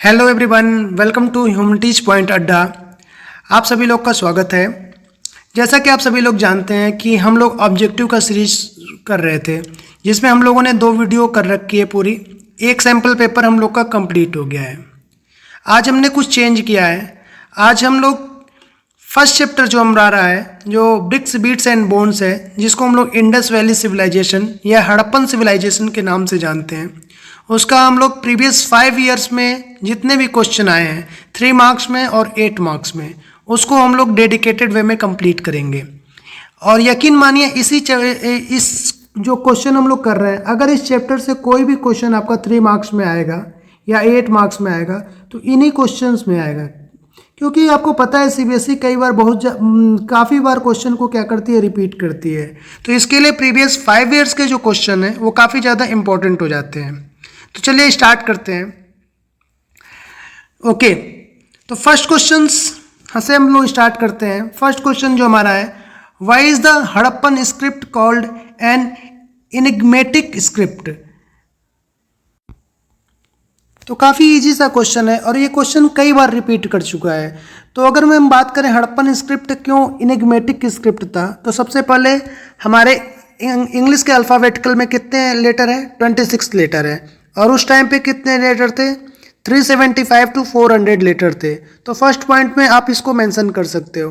Hello everyone, welcome to Humanities Point अड्डा। आप सभी लोग का स्वागत है। जैसा कि आप सभी लोग जानते हैं कि हम लोग ऑब्जेक्टिव का सीरीज कर रहे थे, जिसमें हम लोगों ने 2 वीडियो कर रखी है। पूरी एक सैम्पल पेपर हम लोग का कंप्लीट हो गया है। आज हमने कुछ चेंज किया है। आज हम लोग फर्स्ट चैप्टर जो हमारा रहा है, जो ब्रिक्स बीट्स एंड बोन्स है, जिसको हम लोग इंडस वैली सिविलाइजेशन या हड़प्पन सिविलाइजेशन के नाम से जानते हैं, उसका हम लोग प्रीवियस 5 ईयर्स में जितने भी क्वेश्चन आए हैं 3 मार्क्स में और 8 मार्क्स में, उसको हम लोग डेडिकेटेड वे में कंप्लीट करेंगे। और यकीन मानिए इस जो क्वेश्चन हम लोग कर रहे हैं, अगर इस चैप्टर से कोई भी क्वेश्चन आपका 3 मार्क्स में आएगा या 8 मार्क्स में आएगा तो इन्हीं क्वेश्चंस में आएगा। क्योंकि आपको पता है सीबीएसई कई बार काफ़ी बार क्वेश्चन को क्या करती है, रिपीट करती है। तो इसके लिए प्रीवियस 5 ईयर्स के जो क्वेश्चन हैं वो काफ़ी ज़्यादा इंपॉर्टेंट हो जाते हैं। तो चलिए स्टार्ट करते हैं। ओके, तो फर्स्ट क्वेश्चन से हम लोग स्टार्ट करते हैं। फर्स्ट क्वेश्चन जो हमारा है, why is the Harappan script called an enigmatic script. तो काफ़ी इजी सा क्वेश्चन है और ये क्वेश्चन कई बार रिपीट कर चुका है। तो अगर हम बात करें हड़प्पन स्क्रिप्ट क्यों इनिग्मेटिक स्क्रिप्ट था, तो सबसे पहले हमारे इंग्लिश के अल्फ़ाबेटिकल में कितने लेटर है, 26 लेटर है। और उस टाइम पे कितने लेटर थे, 375 to 400 लेटर थे। तो फर्स्ट पॉइंट में आप इसको मेंशन कर सकते हो।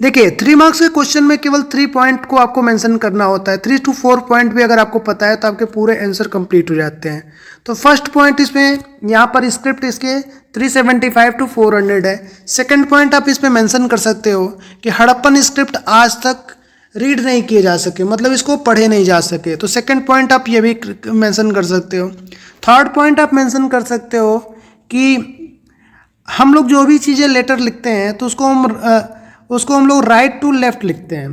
देखिए 3 मार्क्स के क्वेश्चन में केवल 3 पॉइंट को आपको मेंशन करना होता है। 3 to 4 पॉइंट भी अगर आपको पता है तो आपके पूरे आंसर कंप्लीट हो जाते हैं। तो फर्स्ट पॉइंट इसमें यहाँ पर स्क्रिप्ट इसके 375 to 400 है। सेकंड पॉइंट आप इसमें मेंशन कर सकते हो कि हड़प्पन स्क्रिप्ट आज तक रीड नहीं किए जा सके, मतलब इसको पढ़े नहीं जा सके। तो सेकंड पॉइंट आप ये भी मेंशन कर सकते हो। थर्ड पॉइंट आप मेंशन कर सकते हो कि हम लोग जो भी चीज़ें लेटर लिखते हैं तो उसको हम लोग राइट टू लेफ्ट लिखते हैं।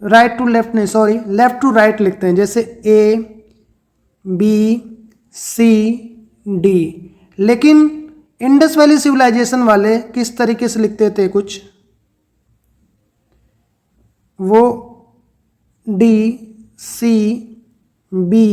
राइट टू लेफ्ट नहीं, सॉरी, लेफ्ट टू राइट लिखते हैं। जैसे ए, बी, सी, डी। लेकिन इंडस वैली सिविलाइजेशन वाले किस तरीके से लिखते थे, कुछ वो डी, सी, बी,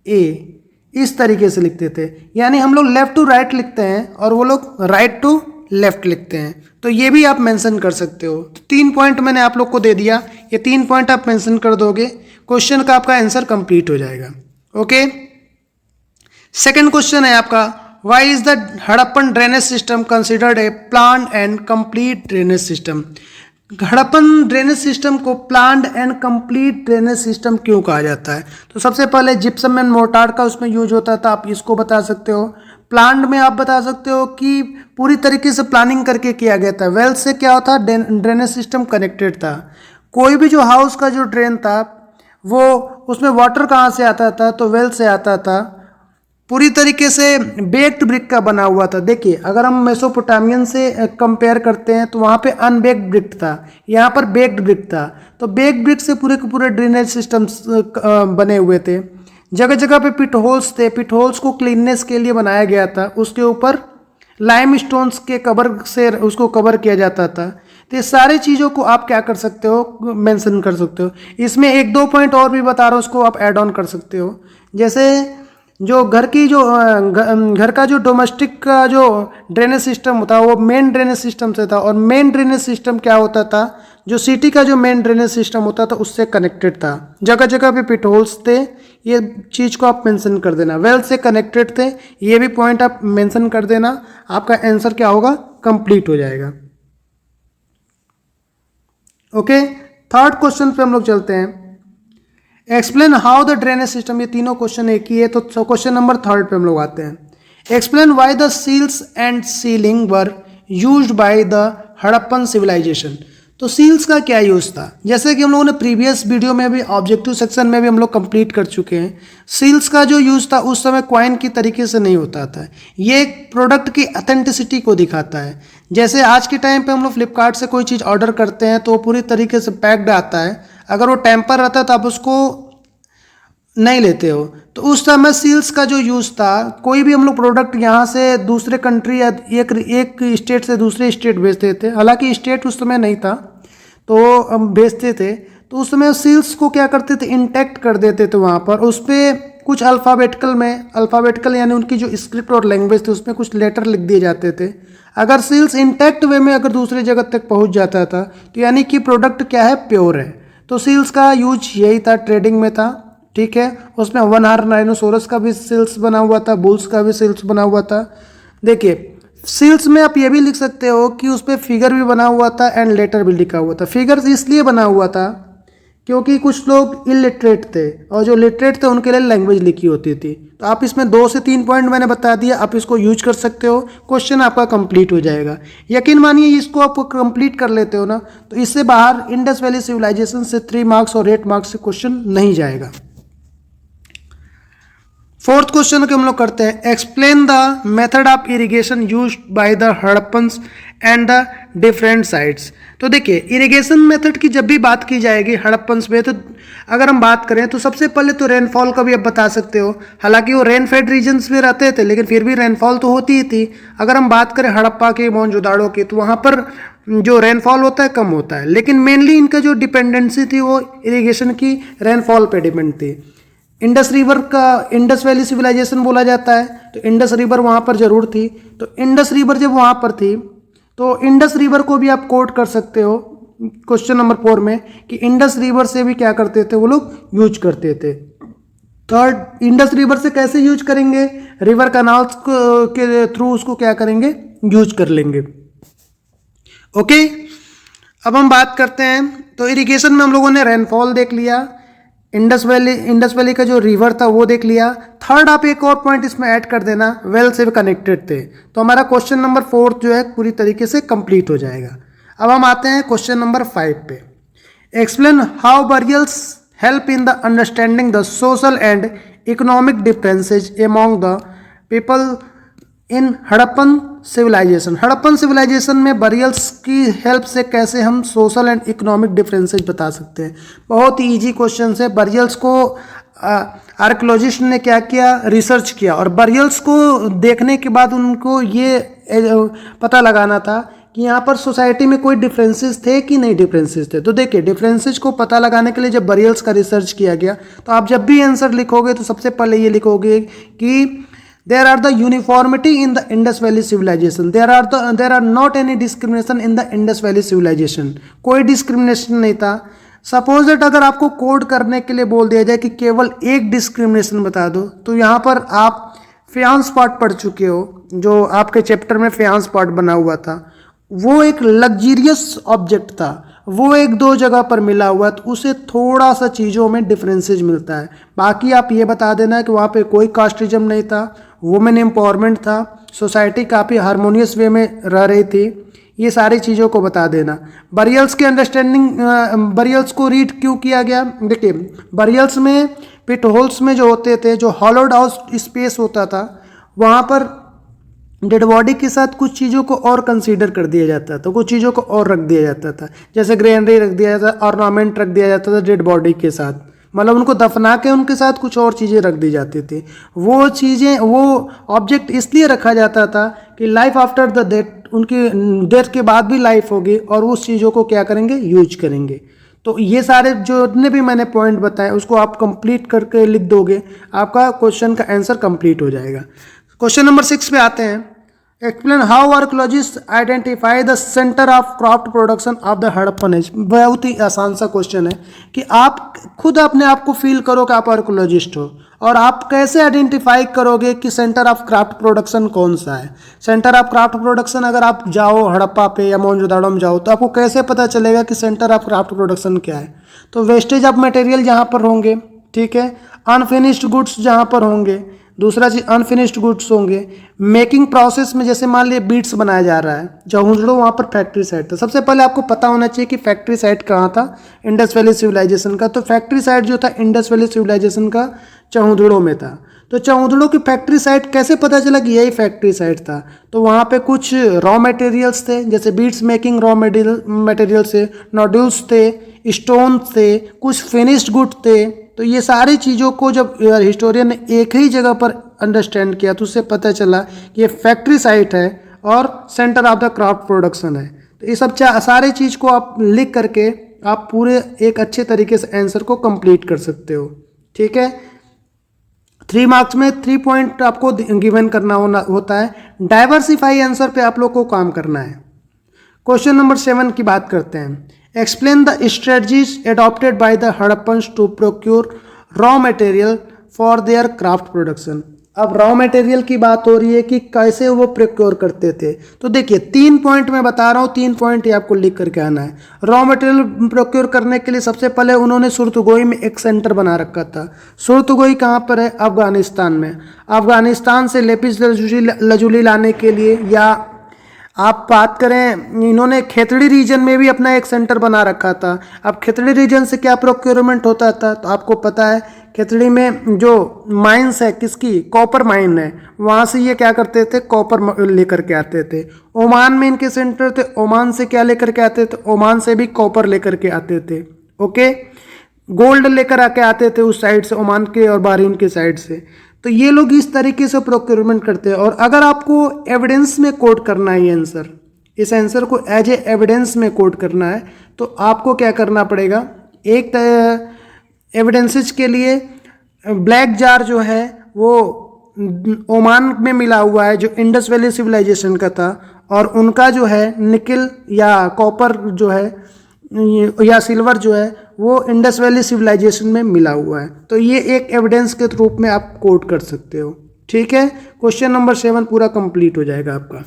ए इस तरीके से लिखते थे। यानी हम लोग लेफ्ट टू राइट लिखते हैं और वो लोग राइट टू लेफ्ट लिखते हैं। तो ये भी आप मेंशन कर सकते हो। तो 3 पॉइंट मैंने आप लोग को दे दिया, ये 3 पॉइंट आप मेंशन कर दोगे, क्वेश्चन का आपका आंसर कंप्लीट हो जाएगा। ओके, सेकंड क्वेश्चन है आपका, why is the Harappan drainage system considered a plan and complete drainage system. Harappan drainage system को planned and complete drainage system क्यों कहा जाता है। तो सबसे पहले जिप्सम एंड मोर्टार का उसमें यूज होता था, आप इसको बता सकते हो। प्लान्ड में आप बता सकते हो कि पूरी तरीके से प्लानिंग करके किया गया था। वेल से क्या होता, ड्रेनेज सिस्टम कनेक्टेड था। कोई भी जो हाउस का जो ड्रेन था वो उसमें वाटर कहाँ से आता था, तो वेल से आता था। पूरी तरीके से बेक्ड ब्रिक का बना हुआ था। देखिए अगर हम मेसोपोटामियन से कंपेयर करते हैं तो वहाँ पे अनबेक्ड ब्रिक था, यहाँ पर बेक्ड ब्रिक था। तो बेक्ड ब्रिक से पूरे के पूरे ड्रेनेज सिस्टम्स बने हुए थे। जगह जगह पे पिट होल्स थे, पिट होल्स को क्लीननेस के लिए बनाया गया था। उसके ऊपर लाइम स्टोन्स के कवर से उसको कवर किया जाता था। तो ये सारी चीज़ों को आप क्या कर सकते हो, मेंशन कर सकते हो। इसमें 1-2 पॉइंट और भी बता रहा हूँ, उसको आप ऐड ऑन कर सकते हो। जैसे जो घर का जो डोमेस्टिक का जो ड्रेनेज सिस्टम होता है वो मेन ड्रेनेज सिस्टम से था। और मेन ड्रेनेज सिस्टम क्या होता था, जो सिटी का जो मेन ड्रेनेज सिस्टम होता था उससे कनेक्टेड था। जगह जगह पे पिट होल्स थे, ये चीज़ को आप मेंशन कर देना। वेल से कनेक्टेड थे, ये भी पॉइंट आप मेंशन कर देना। आपका आंसर क्या होगा, कंप्लीट हो जाएगा। ओके, थर्ड क्वेश्चन पे हम लोग चलते हैं। Explain how the drainage system, ये तीनों क्वेश्चन एक ही है। तो क्वेश्चन नंबर 3 पे हम लोग आते हैं। Explain why the seals and sealing were used by the Harappan civilisation. तो सील्स का क्या यूज़ था, जैसे कि हम लोगों ने प्रीवियस वीडियो में भी ऑब्जेक्टिव सेक्शन में भी हम लोग कंप्लीट कर चुके हैं। सील्स का जो यूज़ था उस समय कॉइन की तरीके से नहीं होता था। ये एक प्रोडक्ट की ऑथेंटिसिटी को दिखाता है। जैसे आज के टाइम पे हम लोग फ्लिपकार्ट से कोई चीज़ ऑर्डर करते हैं तो वो पूरी तरीके से पैक्ड आता है। अगर वो टेम्पर रहता है तो आप उसको नहीं लेते हो। तो उस समय सील्स का जो यूज़ था, कोई भी हम लोग प्रोडक्ट यहाँ से दूसरे कंट्री या एक स्टेट से दूसरे स्टेट भेजते थे, हालांकि स्टेट उस समय नहीं था तो हम भेजते थे। तो उस समय सील्स को क्या करते थे, इंटैक्ट कर देते थे वहाँ पर, उस पर कुछ अल्फ़ाबेटिकल यानी उनकी जो स्क्रिप्ट और लैंग्वेज थी उसमें कुछ लेटर लिख दिए जाते थे। अगर सेल्स इंटैक्ट वे में अगर दूसरी जगह तक पहुंच जाता था तो यानी कि प्रोडक्ट क्या है, प्योर है। तो सेल्स का यूज यही था, ट्रेडिंग में था, ठीक है। उसमें वन हॉर्न राइनोसोरस का भी सेल्स बना हुआ था, बुल्स का भी सेल्स बना हुआ था। देखिए सेल्स में आप ये भी लिख सकते हो कि उस पर फिगर भी बना हुआ था एंड लेटर भी लिखा हुआ था। फिगर्स इसलिए बना हुआ था क्योंकि कुछ लोग इलिटरेट थे और जो लिटरेट थे उनके लिए लैंग्वेज लिखी होती थी। तो आप इसमें 2 से 3 पॉइंट मैंने बता दिया, आप इसको यूज कर सकते हो, क्वेश्चन आपका कंप्लीट हो जाएगा। यकीन मानिए इसको आप कंप्लीट कर लेते हो ना तो इससे बाहर इंडस वैली सिविलाइजेशन से 3 मार्क्स और 8 मार्क्स से क्वेश्चन नहीं जाएगा। फोर्थ क्वेश्चन को हम लोग करते हैं, explain the method of irrigation used by the Harappans and the different sites. तो देखिए इरिगेशन मेथड की जब भी बात की जाएगी हड़प्पन्स में, तो अगर हम बात करें तो सबसे पहले तो रेनफॉल का भी आप बता सकते हो। हालांकि वो रेन फेड रीजन्स में रहते थे लेकिन फिर भी रेनफॉल तो होती ही थी। अगर हम बात करें हड़प्पा की, मोहनजोदाड़ो की, तो वहाँ पर जो रेनफॉल होता है कम होता है, लेकिन मेनली इनका जो डिपेंडेंसी थी वो इरिगेशन की रेनफॉल पे डिपेंड थी। इंडस रिवर का इंडस वैली सिविलाइजेशन बोला जाता है, तो इंडस रिवर वहाँ पर जरूर थी। तो इंडस रिवर जब वहाँ पर थी तो इंडस रिवर को भी आप कोट कर सकते हो क्वेश्चन नंबर 4 में कि इंडस रिवर से भी क्या करते थे वो लोग यूज करते थे। थर्ड, इंडस रिवर से कैसे यूज करेंगे, रिवर कैनाल्स के थ्रू उसको क्या करेंगे, यूज कर लेंगे। ओके, अब हम बात करते हैं। तो इरिगेशन में हम लोगों ने रेनफॉल देख लिया, इंडस वैली का जो रिवर था वो देख लिया। थर्ड आप एक और पॉइंट इसमें ऐड कर देना, वेल से कनेक्टेड थे, तो हमारा क्वेश्चन नंबर 4 जो है पूरी तरीके से कंप्लीट हो जाएगा। अब हम आते हैं क्वेश्चन नंबर 5 पे। Explain how burials help in the understanding the social and economic differences among the people in Harappan civilisation. Harappan civilisation में बरियल्स की हेल्प से कैसे हम सोशल एंड इकोनॉमिक डिफरेंसेस बता सकते हैं। बहुत ही इजी क्वेश्चन है। बरियल्स को आर्कियोलॉजिस्ट ने क्या किया, रिसर्च किया, और बरियल्स को देखने के बाद उनको ये पता लगाना था कि यहाँ पर सोसाइटी में कोई डिफरेंसेस थे कि नहीं डिफरेंसेस थे। तो देखिए डिफरेंसेस को पता लगाने के लिए जब बरियल्स का रिसर्च किया गया तो आप जब भी आंसर लिखोगे तो सबसे पहले ये लिखोगे कि there are the uniformity in the Indus Valley civilization, there are not any discrimination in the Indus Valley civilization। कोई डिस्क्रिमिनेशन नहीं था। सपोज दैट अगर आपको कोड करने के लिए बोल दिया जाए कि केवल एक डिस्क्रिमिनेशन बता दो, तो यहाँ पर आप फियांस पार्ट पढ़ चुके हो, जो आपके चैप्टर में फियांस पार्ट बना हुआ था, वो एक लग्जीरियस ऑब्जेक्ट था, वो 1-2 जगह पर मिला हुआ, तो उसे थोड़ा सा चीज़ों में डिफरेंसेज मिलता है। बाकी आप ये बता देना कि वहाँ पे कोई कास्टिज्म नहीं था, वुमेन एम्पावरमेंट था, सोसाइटी काफ़ी हारमोनियस वे में रह रही थी, ये सारी चीज़ों को बता देना। बरियल्स के अंडरस्टैंडिंग, बरियल्स को रीड क्यों किया गया, देखिए बरियल्स में पिट होल्स में जो होते थे, जो हॉलोड आउट स्पेस होता था, वहाँ पर डेड बॉडी के साथ कुछ चीज़ों को और कंसीडर कर दिया जाता था, कुछ चीज़ों को और रख दिया जाता था, जैसे ग्रेनरी रख दिया जाता था, ऑर्नामेंट रख दिया जाता था डेड बॉडी के साथ, मतलब उनको दफना के उनके साथ कुछ और चीज़ें रख दी जाती थी। वो चीज़ें, वो ऑब्जेक्ट इसलिए रखा जाता था कि लाइफ आफ्टर द डेथ, उनकी डेथ के बाद भी लाइफ होगी और उस चीज़ों को क्या करेंगे, यूज करेंगे। तो ये सारे जितने भी मैंने पॉइंट बताए उसको आप कंप्लीट करके लिख दोगे, आपका क्वेश्चन का आंसर कंप्लीट हो जाएगा। क्वेश्चन नंबर 6 पे आते हैं। Explain how archaeologist identify the centre of craft production of the Harappan age. बहुत ही आसान सा क्वेश्चन है कि आप खुद अपने आप को फील करो कि आप आर्कियोलॉजिस्ट हो, और आप कैसे आइडेंटिफाई करोगे कि सेंटर ऑफ क्राफ्ट प्रोडक्शन कौन सा है। सेंटर ऑफ क्राफ्ट प्रोडक्शन अगर आप जाओ हड़प्पा पे या मोहनजोदाड़ो में जाओ तो आपको कैसे पता चलेगा कि सेंटर ऑफ क्राफ्ट प्रोडक्शन क्या है। तो वेस्टेज ऑफ मटेरियल जहाँ पर होंगे, ठीक है, अनफिनिश्ड गुड्स जहाँ पर होंगे, दूसरा चीज अनफिनिश्ड गुड्स होंगे, मेकिंग प्रोसेस में जैसे मान लीजिए बीट्स बनाया जा रहा है, चौहुंजड़ो वहाँ पर फैक्ट्री साइट था। सबसे पहले आपको पता होना चाहिए कि फैक्ट्री साइट कहाँ था इंडस वैली सिविलाइजेशन का। तो फैक्ट्री साइट जो था इंडस वैली सिविलाइजेशन का चौहुंजड़ो में था। तो चौहुंजड़ो की फैक्ट्री साइट कैसे पता चला कि यही फैक्ट्री साइट था, तो वहाँ पे कुछ रॉ मटेरियल्स थे, जैसे बीट्स मेकिंग रॉ मटेरियल थे, नोड्यूल्स थे, स्टोन थे, कुछ फिनिश्ड गुड थे। तो ये सारी चीज़ों को जब हिस्टोरियन ने एक ही जगह पर अंडरस्टैंड किया तो उससे पता चला कि ये फैक्ट्री साइट है और centre of the craft production है। तो ये सब सारे चीज़ को आप लिख करके आप पूरे एक अच्छे तरीके से आंसर को कंप्लीट कर सकते हो, ठीक है। 3 मार्क्स में 3 पॉइंट आपको गिवन करना होता है। डाइवर्सिफाई आंसर पे आप लोग को काम करना है। क्वेश्चन नंबर 7 की बात करते हैं। Explain the strategies adopted by the Harappans to procure raw material for their craft production. अब रॉ मटेरियल की बात हो रही है कि कैसे वो प्रोक्योर करते थे। तो देखिए 3 पॉइंट मैं बता रहा हूँ, 3 पॉइंट ही आपको लिख करके आना है। रॉ मटेरियल प्रोक्योर करने के लिए सबसे पहले उन्होंने सुरतगोई में एक सेंटर बना रखा था। सुरतगोई कहाँ पर है? अफगानिस्तान में। अफगानिस्तान से लेपिस लजूली लाने के लिए, या आप बात करें, इन्होंने खेतड़ी रीजन में भी अपना एक सेंटर बना रखा था। अब खेतड़ी रीजन से क्या प्रोक्योरमेंट होता था? तो आपको पता है खेतड़ी में जो माइंस है, किसकी? कॉपर माइन है, वहाँ से ये क्या करते थे? कॉपर लेकर के आते थे। ओमान में इनके सेंटर थे, ओमान से क्या लेकर के आते थे? ओमान से भी कॉपर लेकर के आते थे। ओके, गोल्ड लेकर आके आते थे उस साइड से, ओमान के और बहरीन के साइड से। तो ये लोग इस तरीके से प्रोक्योरमेंट करते हैं। और अगर आपको एविडेंस में कोट करना है ये आंसर, इस आंसर को एज ए एविडेंस में कोट करना है, तो आपको क्या करना पड़ेगा? एक एविडेंसेस के लिए ब्लैक जार जो है वो ओमान में मिला हुआ है, जो इंडस वैली सिविलाइजेशन का था, और उनका जो है निकल या कॉपर जो है या सिल्वर जो है वो इंडस वैली सिविलाइजेशन में मिला हुआ है। तो ये एक एविडेंस के रूप में आप कोट कर सकते हो। ठीक है, क्वेश्चन नंबर 7 पूरा कंप्लीट हो जाएगा आपका।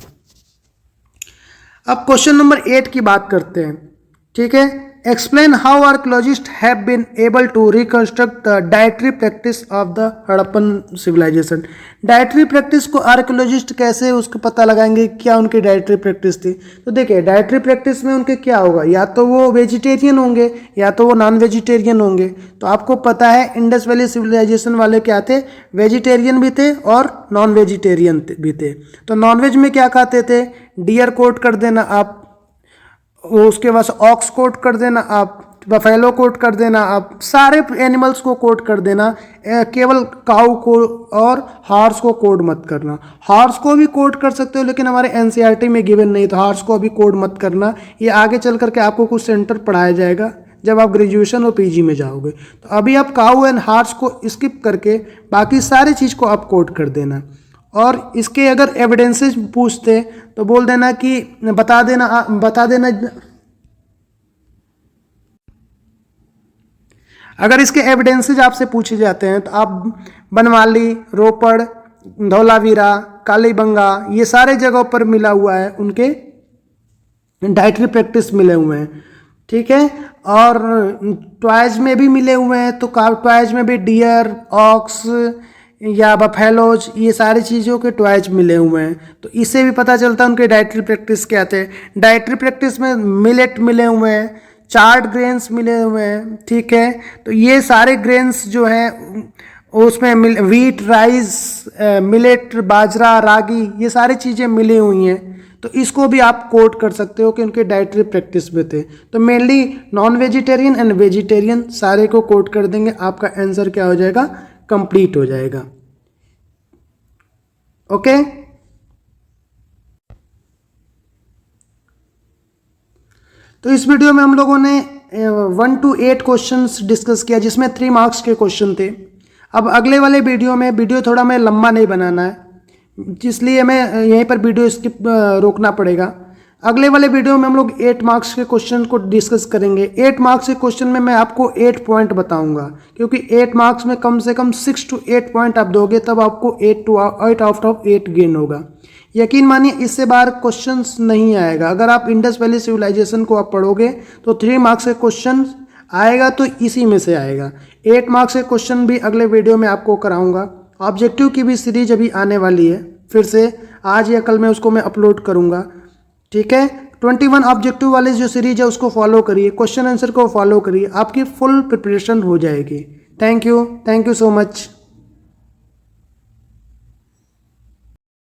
अब क्वेश्चन नंबर 8 की बात करते हैं। ठीक है, explain how archaeologist have been able to reconstruct the dietary practice of the Harappan civilisation. Dietary practice को आर्कियोलॉजिस्ट कैसे उसको पता लगाएंगे क्या उनकी डाइटरी प्रैक्टिस थी? तो देखिए डाइटरी प्रैक्टिस में उनके क्या होगा, या तो वो वेजिटेरियन होंगे या तो वो नॉन वेजिटेरियन होंगे। तो आपको पता है इंडस वैली सिविलाइजेशन वाले क्या थे? वेजिटेरियन भी थे और नॉन वेजिटेरियन भी थे। तो नॉनवेज में क्या खाते थे? डियर कोट कर देना आप, उसके बाद ऑक्स कोट कर देना आप, बफेलो कोट कर देना आप, सारे एनिमल्स को कोट कर देना, केवल काऊ को और हॉर्स को कोड मत करना। हॉर्स को भी कोट कर सकते हो लेकिन हमारे एनसीईआरटी में गिवन नहीं, तो हॉर्स को अभी कोड मत करना। ये आगे चल करके आपको कुछ सेंटर पढ़ाया जाएगा जब आप ग्रेजुएशन और पीजी में जाओगे। तो अभी आप काऊ एंड हॉर्स को स्किप करके बाकी सारी चीज़ को आप कोट कर देना। और इसके अगर एविडेंसेस पूछते तो बोल देना कि बता देना अगर इसके एविडेंसेस आपसे पूछे जाते हैं तो आप बनवाली, रोपड़, धौलावीरा, कालीबंगा, ये सारे जगहों पर मिला हुआ है, उनके डाइटरी प्रैक्टिस मिले हुए हैं। ठीक है, और टॉयज में भी मिले हुए हैं। तो टॉयज में भी डियर, ऑक्स या बफेलोज, ये सारी चीज़ों के टॉयज मिले हुए हैं। तो इससे भी पता चलता है उनके डाइटरी प्रैक्टिस क्या थे। डाइटरी प्रैक्टिस में मिलेट मिले हुए हैं, चार्ट ग्रेन्स मिले हुए हैं। ठीक है, तो ये सारे ग्रेन्स जो हैं उसमें वीट, राइस, मिलेट, बाजरा, रागी, ये सारी चीज़ें मिली हुई हैं। तो इसको भी आप कोट कर सकते हो कि उनके डाइटरी प्रैक्टिस में थे। तो mainly non vegetarian and vegetarian सारे को कोट कर देंगे, आपका आंसर क्या हो जाएगा? कंप्लीट हो जाएगा। ओके, तो इस वीडियो में हम लोगों ने 1 to 8 क्वेश्चंस डिस्कस किया जिसमें 3 मार्क्स के क्वेश्चन थे। अब अगले वाले वीडियो थोड़ा मैं लंबा नहीं बनाना है, इसलिए मैं यहीं पर वीडियो स्किप रोकना पड़ेगा। अगले वाले वीडियो में हम लोग 8 मार्क्स के क्वेश्चन को डिस्कस करेंगे। 8 मार्क्स के क्वेश्चन में मैं आपको 8 पॉइंट बताऊंगा, क्योंकि 8 मार्क्स में कम से कम 6 to 8 पॉइंट आप दोगे तब आपको 8 आउट ऑफ 8 गेन होगा। यकीन मानिए इससे बाहर क्वेश्चंस नहीं आएगा। अगर आप इंडस वैली सिविलाइजेशन को आप पढ़ोगे तो 3 मार्क्स के क्वेश्चन आएगा तो इसी में से आएगा। 8 मार्क्स के क्वेश्चन भी अगले वीडियो में आपको कराऊंगा। ऑब्जेक्टिव की भी सीरीज अभी आने वाली है, फिर से आज या कल में उसको मैं अपलोड करूंगा। ठीक है, 21 ऑब्जेक्टिव वाली जो सीरीज है उसको फॉलो करिए, क्वेश्चन आंसर को फॉलो करिए, आपकी फुल प्रिपरेशन हो जाएगी। Thank you so much.